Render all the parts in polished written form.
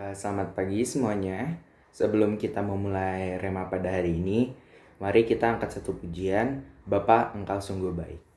Selamat pagi semuanya. Sebelum kita memulai rema pada hari ini, mari kita angkat satu pujian, Bapa Engkau sungguh baik.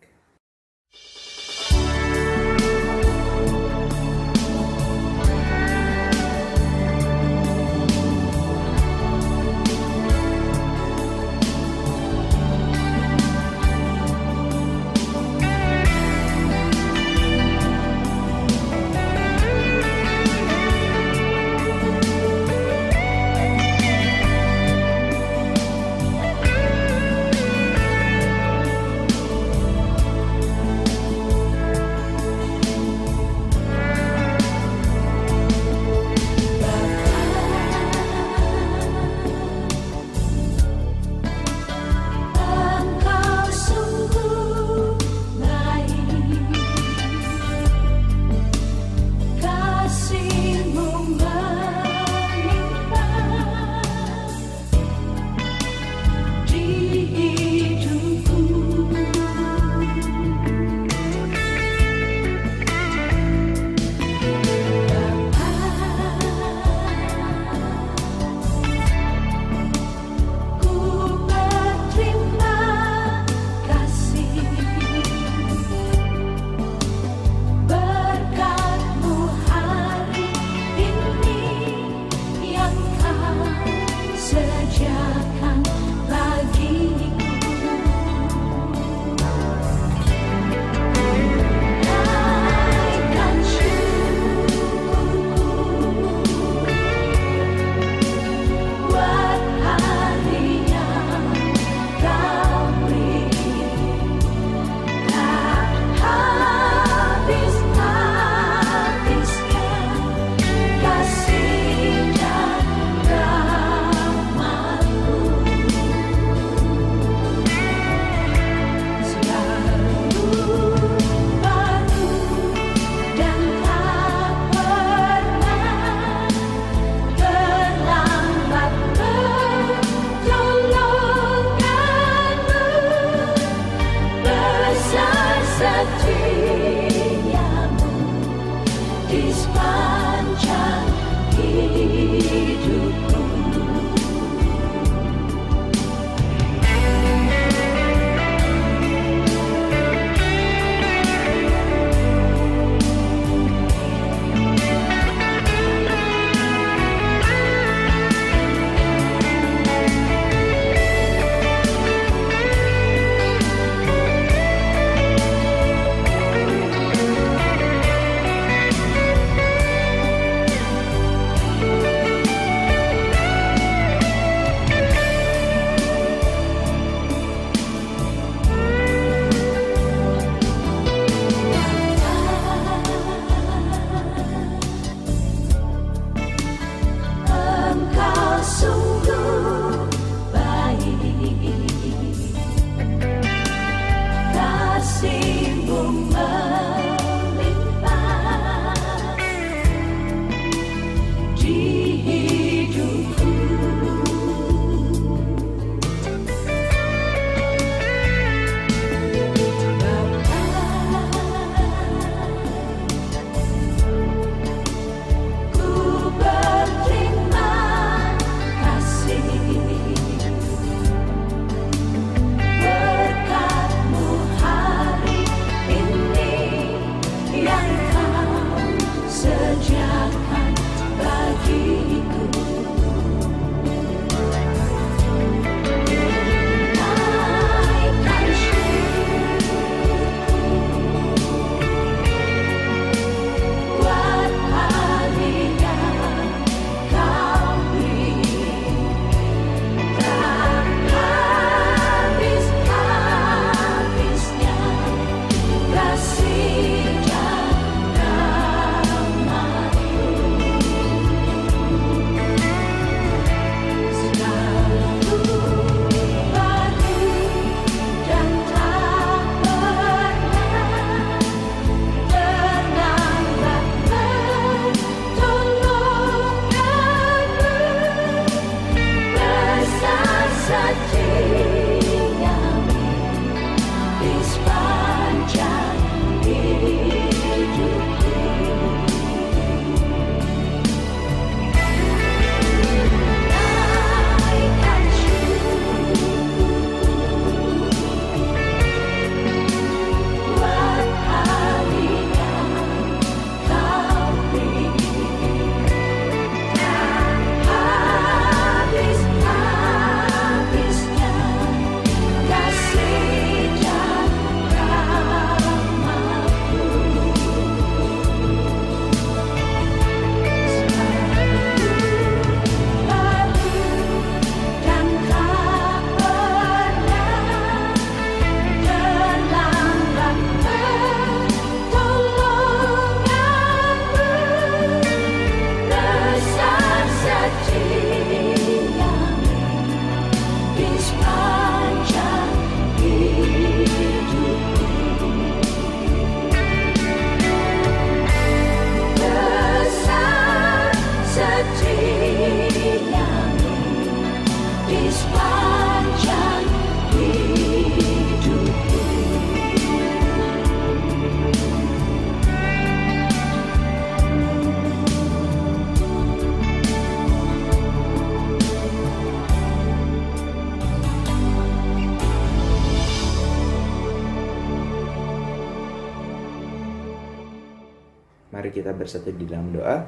Mari kita bersatu di dalam doa.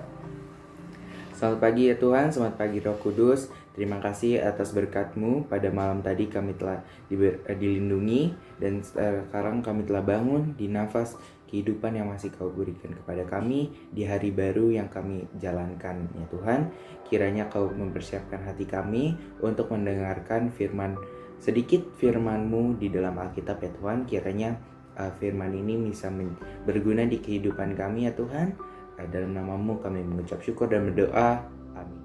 Selamat pagi ya Tuhan, selamat pagi Roh Kudus. Terima kasih atas berkat-Mu. Pada malam tadi kami telah dilindungi dan sekarang kami telah bangun di nafas kehidupan yang masih Kau berikan kepada kami di hari baru yang kami jalankan ya Tuhan. Kiranya Kau mempersiapkan hati kami untuk mendengarkan sedikit firman-Mu di dalam Alkitab ya Tuhan. Kiranya firman ini bisa berguna di kehidupan kami ya Tuhan. Dalam nama-Mu kami mengucap syukur dan berdoa. Amin.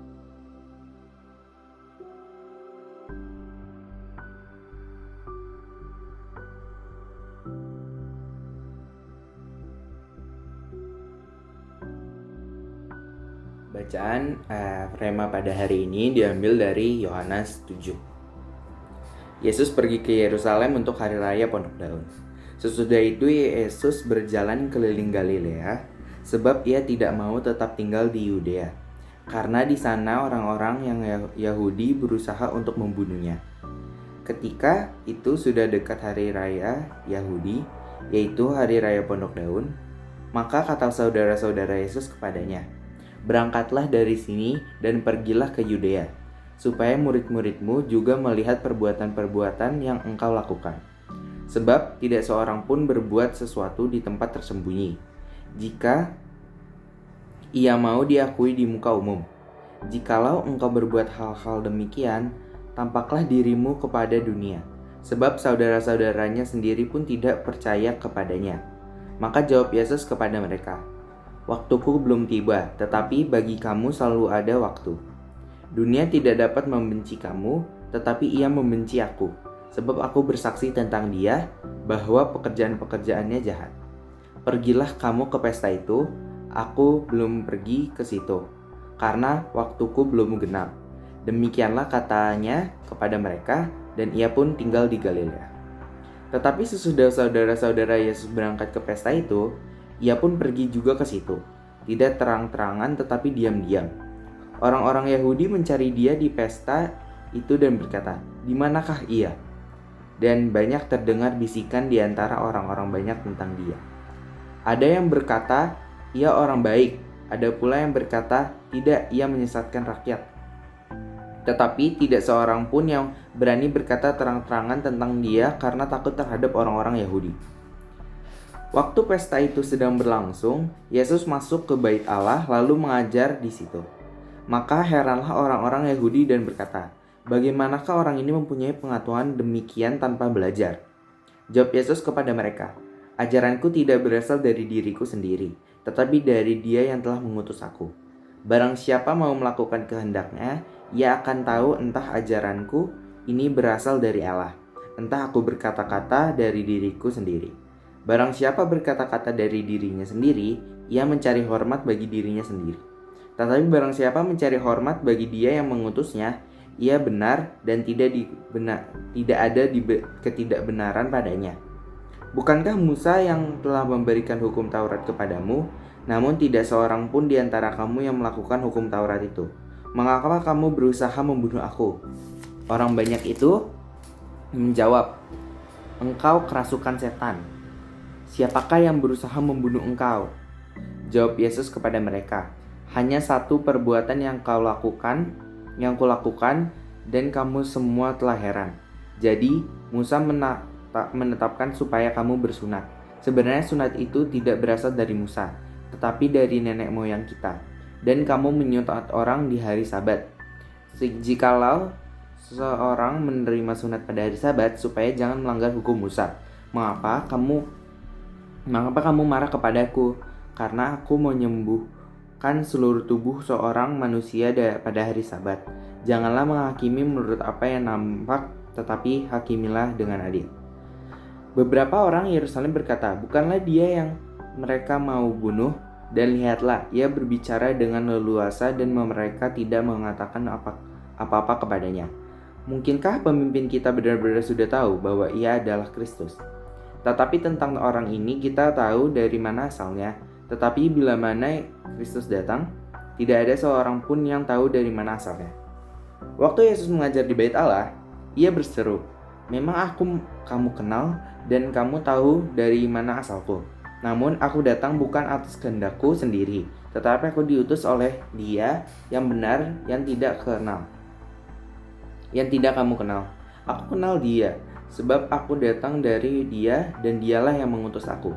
Bacaan Rema pada hari ini diambil dari Yohanes 7. Yesus pergi ke Yerusalem untuk hari raya Pondok Daun. Sesudah itu Yesus berjalan keliling Galilea, sebab ia tidak mau tetap tinggal di Yudea, karena di sana orang-orang yang Yahudi berusaha untuk membunuhnya. Ketika itu sudah dekat hari raya Yahudi, yaitu hari raya Pondok Daun, maka kata saudara-saudara Yesus kepadanya, "Berangkatlah dari sini dan pergilah ke Yudea, supaya murid-muridmu juga melihat perbuatan-perbuatan yang engkau lakukan. Sebab tidak seorang pun berbuat sesuatu di tempat tersembunyi, jika ia mau diakui di muka umum. Jikalau engkau berbuat hal-hal demikian, tampaklah dirimu kepada dunia, sebab saudara-saudaranya sendiri pun tidak percaya kepadanya." Maka jawab Yesus kepada mereka, "Waktuku belum tiba, tetapi bagi kamu selalu ada waktu. Dunia tidak dapat membenci kamu, tetapi ia membenci aku, sebab aku bersaksi tentang dia bahwa pekerjaan-pekerjaannya jahat. Pergilah kamu ke pesta itu, aku belum pergi ke situ, karena waktuku belum genap." Demikianlah katanya kepada mereka, dan ia pun tinggal di Galilea. Tetapi sesudah saudara-saudara Yesus berangkat ke pesta itu, ia pun pergi juga ke situ, tidak terang-terangan tetapi diam-diam. Orang-orang Yahudi mencari dia di pesta itu dan berkata, "Di manakah ia?" Dan banyak terdengar bisikan di antara orang-orang banyak tentang dia. Ada yang berkata, "Ia orang baik." Ada pula yang berkata, "Tidak, ia menyesatkan rakyat." Tetapi tidak seorang pun yang berani berkata terang-terangan tentang dia karena takut terhadap orang-orang Yahudi. Waktu pesta itu sedang berlangsung, Yesus masuk ke bait Allah lalu mengajar di situ. Maka heranlah orang-orang Yahudi dan berkata, "Bagaimanakah orang ini mempunyai pengetahuan demikian tanpa belajar?" Jawab Yesus kepada mereka, "Ajaranku tidak berasal dari diriku sendiri, tetapi dari Dia yang telah mengutus aku. Barang siapa mau melakukan kehendaknya, ia akan tahu entah ajaranku ini berasal dari Allah, entah aku berkata-kata dari diriku sendiri. Barang siapa berkata-kata dari dirinya sendiri, ia mencari hormat bagi dirinya sendiri. Tetapi barang siapa mencari hormat bagi Dia yang mengutusnya, ia benar dan tidak ada ketidakbenaran padanya. Bukankah Musa yang telah memberikan hukum Taurat kepadamu, namun tidak seorang pun di antara kamu yang melakukan hukum Taurat itu? Mengapa kamu berusaha membunuh aku?" Orang banyak itu menjawab, "Engkau kerasukan setan. Siapakah yang berusaha membunuh engkau?" Jawab Yesus kepada mereka, "Hanya satu perbuatan yang kulakukan, dan kamu semua telah heran. Jadi Musa menetapkan supaya kamu bersunat. Sebenarnya sunat itu tidak berasal dari Musa, tetapi dari nenek moyang kita. Dan kamu menyunat orang di hari Sabat. Jikalau seorang menerima sunat pada hari Sabat supaya jangan melanggar hukum Musa, mengapa kamu marah kepadaku? Karena aku menyembuhkan seluruh tubuh seorang manusia pada hari Sabat. Janganlah menghakimi menurut apa yang nampak, tetapi hakimilah dengan adil." Beberapa orang Yerusalem berkata, "Bukanlah dia yang mereka mau bunuh? Dan lihatlah, ia berbicara dengan leluasa dan mereka tidak mengatakan apa-apa kepadanya. Mungkinkah pemimpin kita benar-benar sudah tahu bahwa ia adalah Kristus? Tetapi tentang orang ini kita tahu dari mana asalnya. Tetapi bila mana Kristus datang, tidak ada seorang pun yang tahu dari mana asalnya." Waktu Yesus mengajar di bait Allah, ia berseru, "Memang kamu kenal dan kamu tahu dari mana asalku. Namun aku datang bukan atas kehendakku sendiri, tetapi aku diutus oleh Dia yang benar, yang tidak kamu kenal. Aku kenal Dia, sebab aku datang dari Dia dan Dialah yang mengutus aku.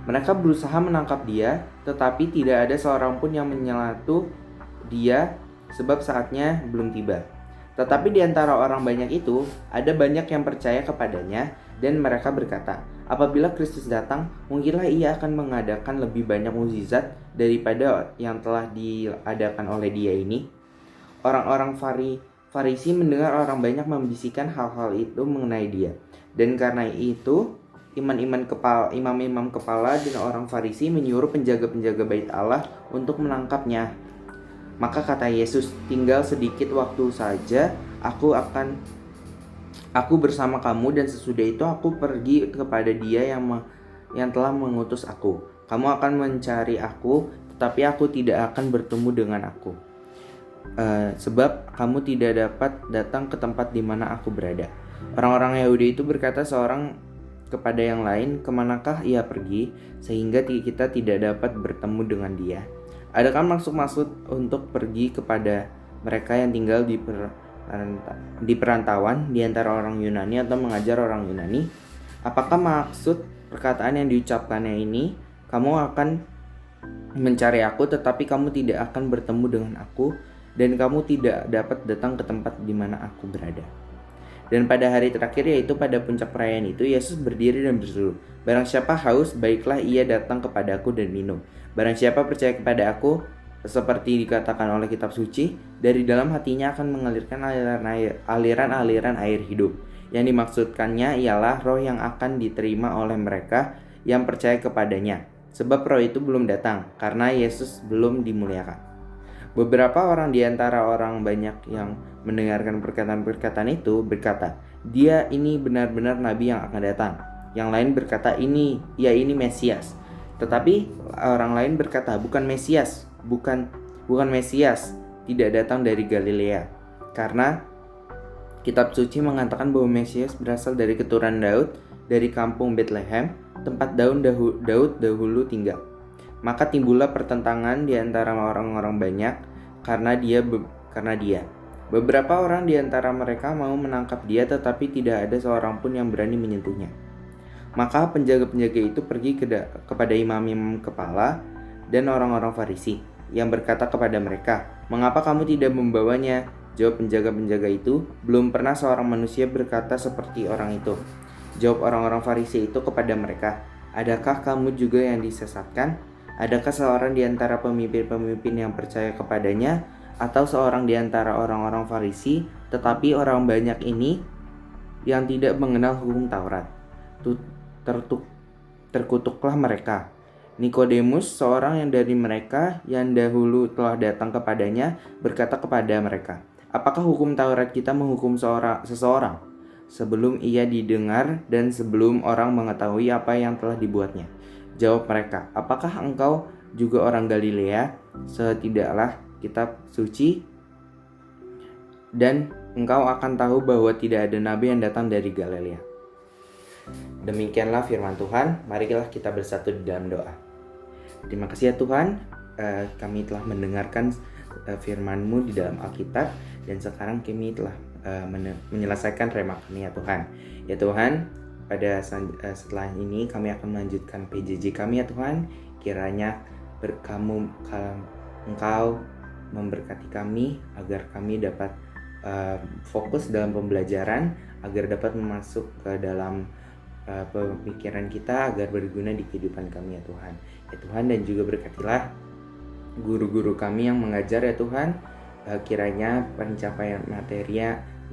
Mereka berusaha menangkap Dia, tetapi tidak ada seorang pun yang menyelatu Dia, sebab saatnya belum tiba. Tetapi di antara orang banyak itu, ada banyak yang percaya kepadanya, dan mereka berkata, apabila Kristus datang, mungkinlah Ia akan mengadakan lebih banyak mukjizat daripada yang telah diadakan oleh Dia ini. Orang-orang Farisi mendengar orang banyak membisikkan hal-hal itu mengenai Dia, dan karena itu imam-imam kepala dan orang Farisi menyuruh penjaga-penjaga bait Allah untuk menangkapnya. Maka kata Yesus, tinggal sedikit waktu saja, aku bersama kamu, dan sesudah itu aku pergi kepada Dia yang telah mengutus aku. Kamu akan mencari aku, tetapi aku tidak akan bertemu dengan aku. Sebab kamu tidak dapat datang ke tempat di mana aku berada. Orang-orang Yahudi itu berkata seorang kepada yang lain, kemanakah ia pergi, sehingga kita tidak dapat bertemu dengan Dia? Adakah maksud untuk pergi kepada mereka yang tinggal di perantauan di antara orang Yunani atau mengajar orang Yunani? Apakah maksud perkataan yang diucapkannya ini, kamu akan mencari aku tetapi kamu tidak akan bertemu dengan aku, dan kamu tidak dapat datang ke tempat di mana aku berada? Dan pada hari terakhir, yaitu pada puncak perayaan itu, Yesus berdiri dan berseru, barang siapa haus, baiklah ia datang kepadaku dan minum. Barang siapa percaya kepada aku, seperti dikatakan oleh kitab suci, dari dalam hatinya akan mengalirkan aliran-aliran air hidup. Yang dimaksudkannya ialah roh yang akan diterima oleh mereka yang percaya kepadanya. Sebab roh itu belum datang, karena Yesus belum dimuliakan. Beberapa orang di antara orang banyak yang mendengarkan perkataan-perkataan itu berkata, dia ini benar-benar nabi yang akan datang. Yang lain berkata, ini Mesias. Tetapi orang lain berkata, bukan Mesias, tidak datang dari Galilea. Karena kitab suci mengatakan bahwa Mesias berasal dari keturunan Daud, dari kampung Bethlehem, tempat Daud dahulu tinggal. Maka timbullah pertentangan di antara orang-orang banyak karena dia. Beberapa orang di antara mereka mau menangkap Dia, tetapi tidak ada seorang pun yang berani menyentuhnya. Maka penjaga-penjaga itu pergi kepada imam-imam kepala dan orang-orang Farisi, yang berkata kepada mereka, mengapa kamu tidak membawanya? Jawab penjaga-penjaga itu, belum pernah seorang manusia berkata seperti orang itu. Jawab orang-orang Farisi itu kepada mereka, adakah kamu juga yang disesatkan? Adakah seorang di antara pemimpin-pemimpin yang percaya kepadanya, atau seorang di antara orang-orang Farisi, tetapi orang banyak ini yang tidak mengenal hukum Taurat? Terkutuklah mereka. Nikodemus, seorang yang dari mereka yang dahulu telah datang kepadanya, berkata kepada mereka, apakah hukum Taurat kita menghukum seseorang sebelum ia didengar dan sebelum orang mengetahui apa yang telah dibuatnya? Jawab mereka, apakah engkau juga orang Galilea? Setidaklah kitab suci dan engkau akan tahu bahwa tidak ada nabi yang datang dari Galilea. Demikianlah firman Tuhan. Marilah kita bersatu di dalam doa. Terima kasih ya Tuhan, kami telah mendengarkan firman-Mu di dalam Alkitab, dan sekarang kami telah menyelesaikan rema kami ya Tuhan. Ya Tuhan, pada setelah ini kami akan melanjutkan PJJ kami ya Tuhan. Kiranya Engkau memberkati kami agar kami dapat fokus dalam pembelajaran, agar dapat masuk ke dalam pemikiran kita, agar berguna di kehidupan kami ya Tuhan. Ya Tuhan, dan juga berkatilah guru-guru kami yang mengajar ya Tuhan. Kiranya pencapaian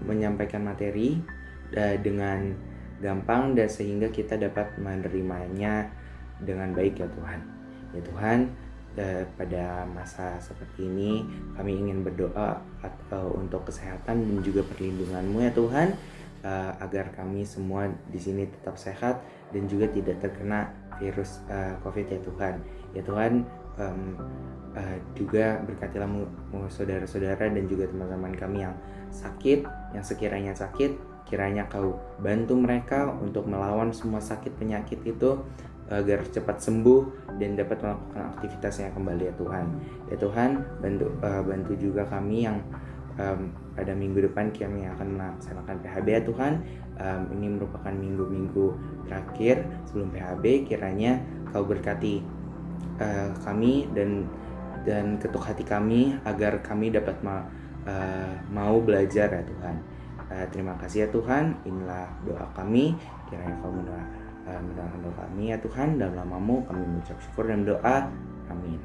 menyampaikan materi dengan gampang, dan sehingga kita dapat menerimanya dengan baik ya Tuhan. Ya Tuhan, pada masa seperti ini kami ingin berdoa untuk kesehatan dan juga perlindungan-Mu ya Tuhan, agar kami semua di sini tetap sehat dan juga tidak terkena virus COVID ya Tuhan. Ya Tuhan, juga berkatilah saudara-saudara dan juga teman-teman kami yang sakit, yang sekiranya sakit, kiranya Kau bantu mereka untuk melawan semua sakit penyakit itu, agar cepat sembuh dan dapat melakukan aktivitasnya kembali ya Tuhan. Ya Tuhan, bantu juga kami yang pada minggu depan kami akan melaksanakan PHB ya Tuhan. Ini merupakan minggu-minggu terakhir sebelum PHB, kiranya Kau berkati kami dan ketuk hati kami agar kami dapat mau belajar ya Tuhan. Terima kasih ya Tuhan, inilah doa kami, kiranya Kau mendengarkan doa kami ya Tuhan. Dalam nama-Mu kami mengucap syukur dan doa, amin.